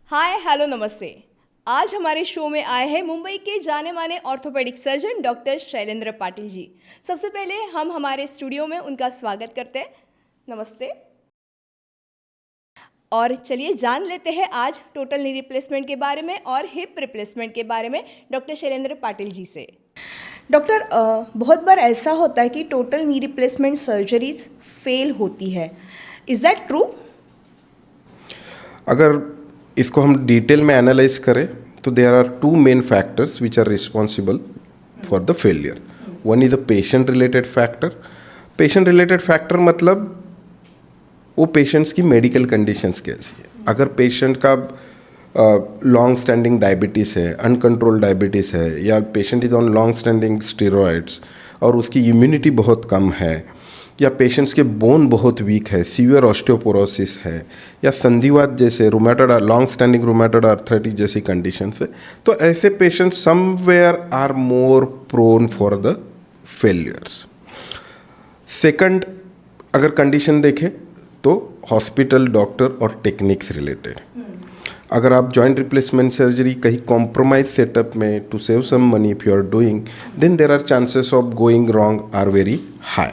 Hi hello नमस्ते। आज हमारे शो में आए हैं मुंबई के जाने माने orthopaedic surgeon doctor Shailendra Patil ji. सबसे पहले हम हमारे स्टूडियो में उनका स्वागत करते हैं। नमस्ते। और चलिए जान लेते हैं आज टोटल नी रिप्लेसमेंट के बारे में और हिप रिप्लेसमेंट के बारे में डॉक्टर शैलेंद्र पाटिल जी से। डॉक्टर, बहुत बार ऐसा होता है कि total knee replacement surgeries fail होती है। Is that true? अगर इसको हम डिटेल में एनालाइज करें तो there are two main factors which are responsible for the failure. One is a patient related factor. Patient related factor मतलब वो पेशेंट्स की मेडिकल कंडीशंस कैसी है। अगर पेशेंट का लॉन्ग स्टैंडिंग डायबिटीज़ है, अनकंट्रोल्ड डायबिटीज़ है, या patient is on long standing steroids और उसकी इम्यूनिटी बहुत कम है, या पेशेंट्स के बोन बहुत वीक है, सीवियर ऑस्टियोपोरोसिस है, या संधिवात जैसे rheumatoid long standing rheumatoid arthritis जैसी कंडीशंस है, तो ऐसे patients somewhere are more prone for the failures. Second, अगर कंडीशन देखें तो हॉस्पिटल, डॉक्टर और टेक्निक्स रिलेटेड। अगर आप जॉइंट रिप्लेसमेंट सर्जरी कहीं कॉम्प्रोमाइज सेटअप में to save some money if you are doing, then there are chances of going wrong are very high.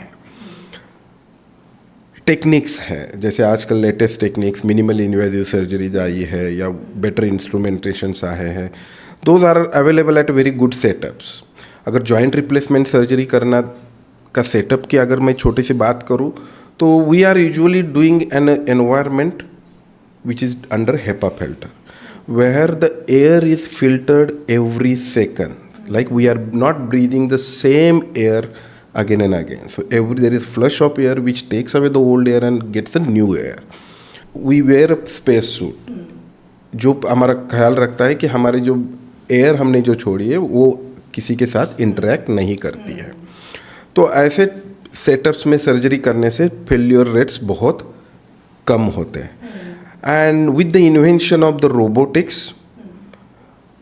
Techniques है, जैसे आजकल latest techniques minimal invasive surgeries आई है या बेटर इंस्ट्रूमेंटेशंस आए हैं, those are available at very good setups. अगर joint replacement surgery करना का सेटअप की अगर मैं छोटी सी बात करूँ तो we are usually doing an environment which is under HEPA filter, where the air is filtered every second. Like we are not breathing the same air again and again. So there is flush of air which takes away the old air and gets the new air. We wear a space suit जो हमारा ख्याल रखता है कि हमारे जो air हमने जो छोड़ी है वो किसी के साथ इंटरेक्ट नहीं करती है। तो ऐसे सेटअप्स में सर्जरी करने से फेल्योर रेट्स बहुत कम होते हैं। And with the invention of the robotics,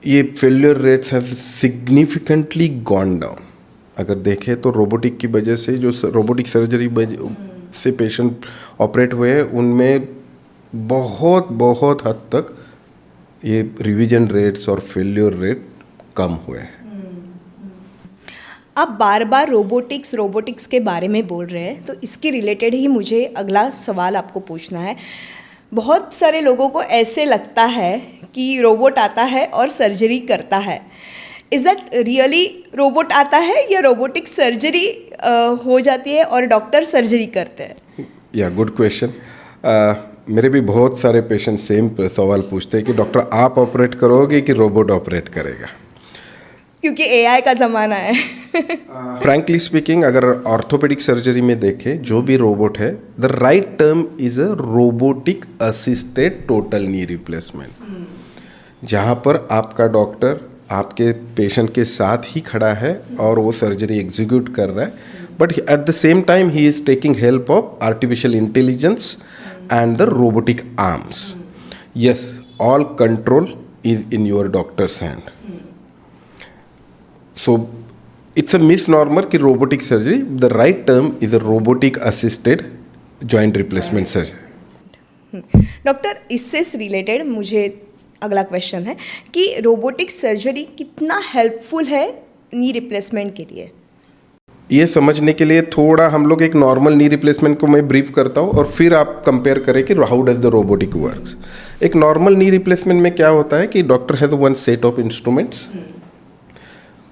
ये failure rates have significantly gone down. अगर देखें तो रोबोटिक की वजह से जो रोबोटिक सर्जरी से पेशेंट ऑपरेट हुए हैं उनमें बहुत हद तक ये रिवीजन रेट्स और फेल्योर रेट कम हुए हैं। आप बार बार रोबोटिक्स के बारे में बोल रहे हैं, तो इसके रिलेटेड ही मुझे अगला सवाल आपको पूछना है। बहुत सारे लोगों को ऐसे लगता है कि रोबोट आता है और सर्जरी करता है। इज़ दैट रियली रोबोट आता है या रोबोटिक सर्जरी हो जाती है और डॉक्टर सर्जरी करते हैं? या गुड क्वेश्चन। मेरे भी बहुत सारे पेशेंट सेम सवाल पूछते हैं कि डॉक्टर आप ऑपरेट करोगे कि रोबोट ऑपरेट करेगा, क्योंकि एआई का ज़माना है। फ्रैंकली स्पीकिंग, अगर ऑर्थोपेडिक सर्जरी में देखें जो भी रोबोट है, the right term is a robotic assisted total knee replacement, जहाँ पर आपका डॉक्टर आपके पेशेंट के साथ ही खड़ा है और वो सर्जरी एग्जीक्यूट कर रहा है, but at the same time he is taking help of artificial intelligence and the robotic arms. Yes, all control is in your doctors hand. So it's a misnomer कि robotic surgery, the right term is a robotic assisted joint replacement surgery। Doctor, इससे related मुझे अगला question है कि robotic surgery कितना helpful है knee replacement के लिए? ये समझने के लिए थोड़ा हम लोग एक नॉर्मल नी रिप्लेसमेंट को मैं ब्रीफ करता हूँ और फिर आप कंपेयर करें कि how does the robotic works. एक नॉर्मल नी रिप्लेसमेंट में क्या होता है कि doctor has one set of instruments,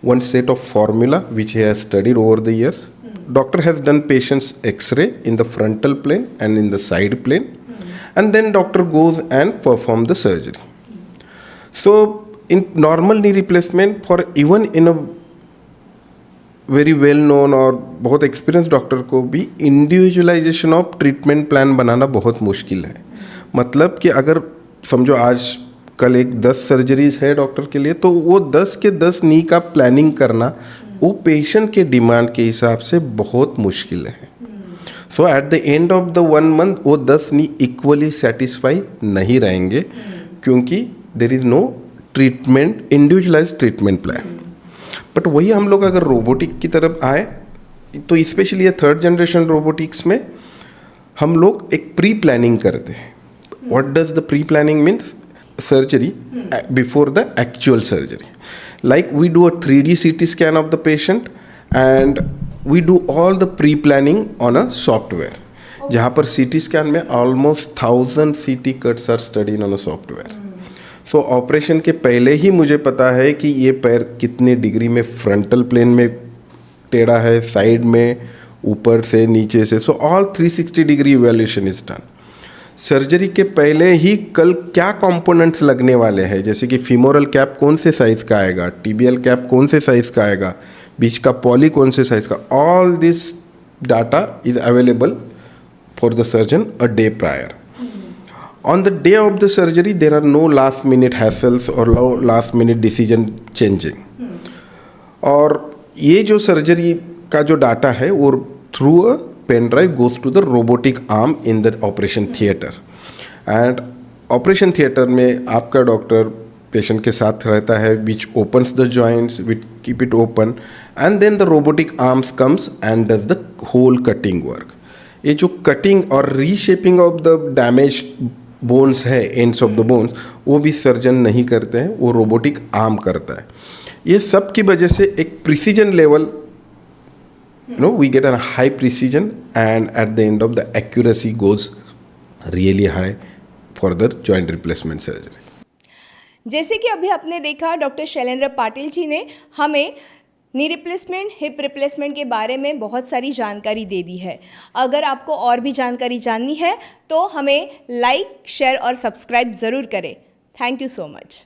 one set of formula which he has studied over the years. Doctor has done patient's x-ray in the frontal plane and in the side plane, and then doctor goes and perform the surgery. So in normal knee replacement, for even in a very well known और बहुत experience doctor को भी individualisation of treatment plan बनाना बहुत मुश्किल है। मतलब कि अगर समझो आज कल एक 10 सर्जरीज है डॉक्टर के लिए, तो वो 10 के 10 नी का प्लानिंग करना वो पेशेंट के डिमांड के हिसाब से बहुत मुश्किल है। So at the end of the 1 month वो 10 नी इक्वली सेटिस्फाई नहीं रहेंगे, क्योंकि there is no treatment, individualise treatment plan. But वही हम लोग अगर रोबोटिक की तरफ आए तो स्पेशली ये 3rd जनरेशन रोबोटिक्स में हम लोग एक प्री प्लानिंग करते हैं। What does the pre planning means? surgery before the actual surgery. Like we do a 3D CT scan of the patient and we do all the pre-planning on a software. जहाँ पर CT scan में almost 1000 CT cuts are studied on a software. So operation के पहले ही मुझे पता है कि ये पैर कितने डिग्री में फ्रंटल प्लेन में टेढ़ा है, साइड में, ऊपर से, नीचे से. So all 360 degree evaluation is done. Surgery के पहले ही कल क्या कंपोनेंट्स लगने वाले हैं, जैसे कि फीमोरल कैप कौन से साइज़ का आएगा, टीबीएल कैप कौन से साइज़ का आएगा, बीच का पॉली कौन से साइज़ का, all this data is available for the surgeon a day prior. On the day of the surgery, there are no last minute hassles or last minute decision changing. और ये जो surgery का जो data है वो through a pen drive goes to the robotic arm in the operation theatre. And operation theatre में आपका doctor patient के साथ रहता है, which opens the joints, which keep it open, and then the robotic arms comes and does the whole cutting work. ये जो cutting और reshaping of the damage bones है, एंड्स ऑफ द बोन्स, वो भी सर्जन नहीं करते हैं, वो रोबोटिक आर्म करता है. ये सब की वजह से एक precision level, we get a high precision, and at the end of the accuracy goes really high for the joint replacement surgery. जैसे कि अभी आपने देखा डॉक्टर शैलेंद्र पाटिल जी ने हमें नी रिप्लेसमेंट, हिप रिप्लेसमेंट के बारे में बहुत सारी जानकारी दे दी है. अगर आपको और भी जानकारी जाननी है तो हमें लाइक, शेयर और सब्सक्राइब ज़रूर करें. Thank you so much.